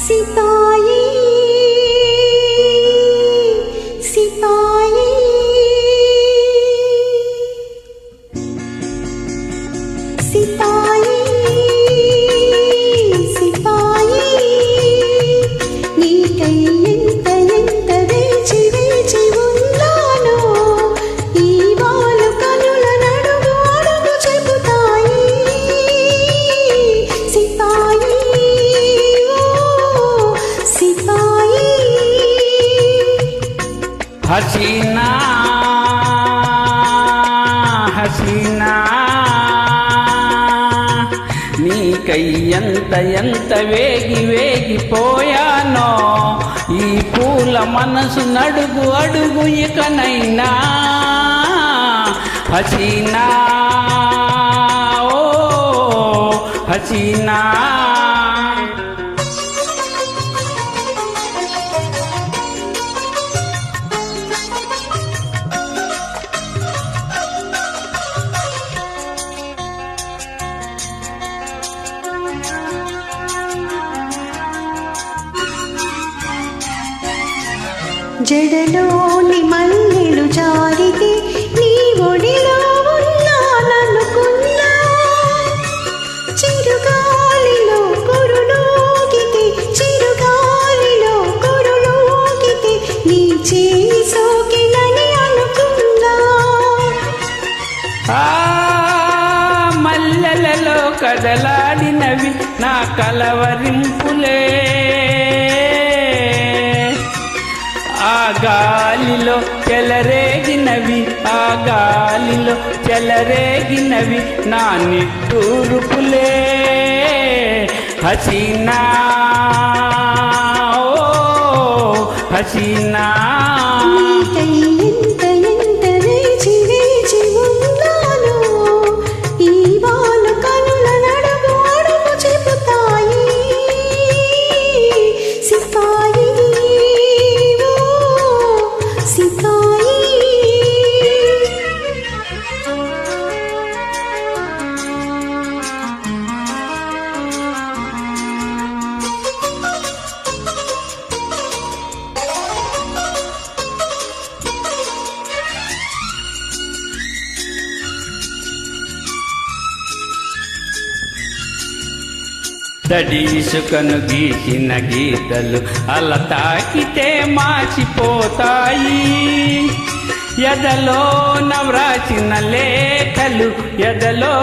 सिपाही सिपाही सिपाही सिपाही నీకై ఎంత వేచి వేచి ఉన్నానో ఈ వాలు కనుల నడుగు అడుగు చెబుతాయి సిపాయి ఓ సిపాయి హసీనా హసీనా నీకై ఎంత వేగిపోయానో ఈ పూల మనసు నడుగు అడుగు ఇకనైనా హసీనా ఓ హసీనా జడలోని మల్లెలు జారితే నీ ఒడిలో ఉన్నాననుకున్నా చిరుగాలిలో కొరులోకితే చిరుగాలిలో కొరులోకితే నీ చేయి సోకినని అనుకున్నా మల్లెలలో కదలాడినవి నా కలవరింపులే ఆ గాలిలో చెలరేగినవి ఆ గాలిలో చెలరేగినవి నా నిట్టూర్పులే హసీనా ఓ హసీనా ఎంత వేచి వేచి ఉన్నానో ఈ వాలు కనుల నడుగు అడుగు చెబుతాయి సిపాయి ఓ సిపాయి దడీసుకను గీసిన గీతలు అల తాకితే మాసిపోతాయి ఎదలో నవ్రాసిన లేఖలు ఎదలో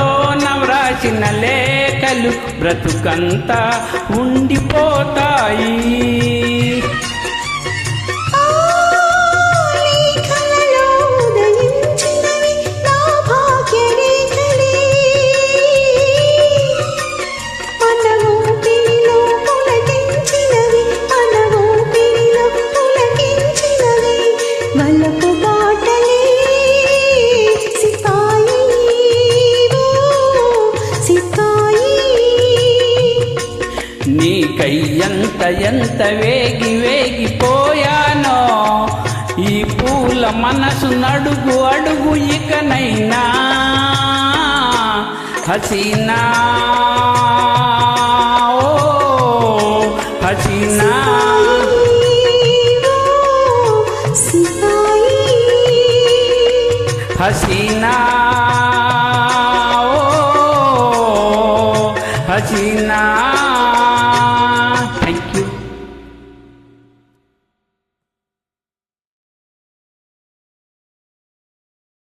నవ్రాసిన లేఖలు బ్రతుకంతా ఉండిపోతాయి నీకై ఎంత వేగిపోయానో ఈ పూల మనసు నడుగు అడుగు ఇకనైనా హసీనా ఓ హసీనా హసీనా ఓ హసీనా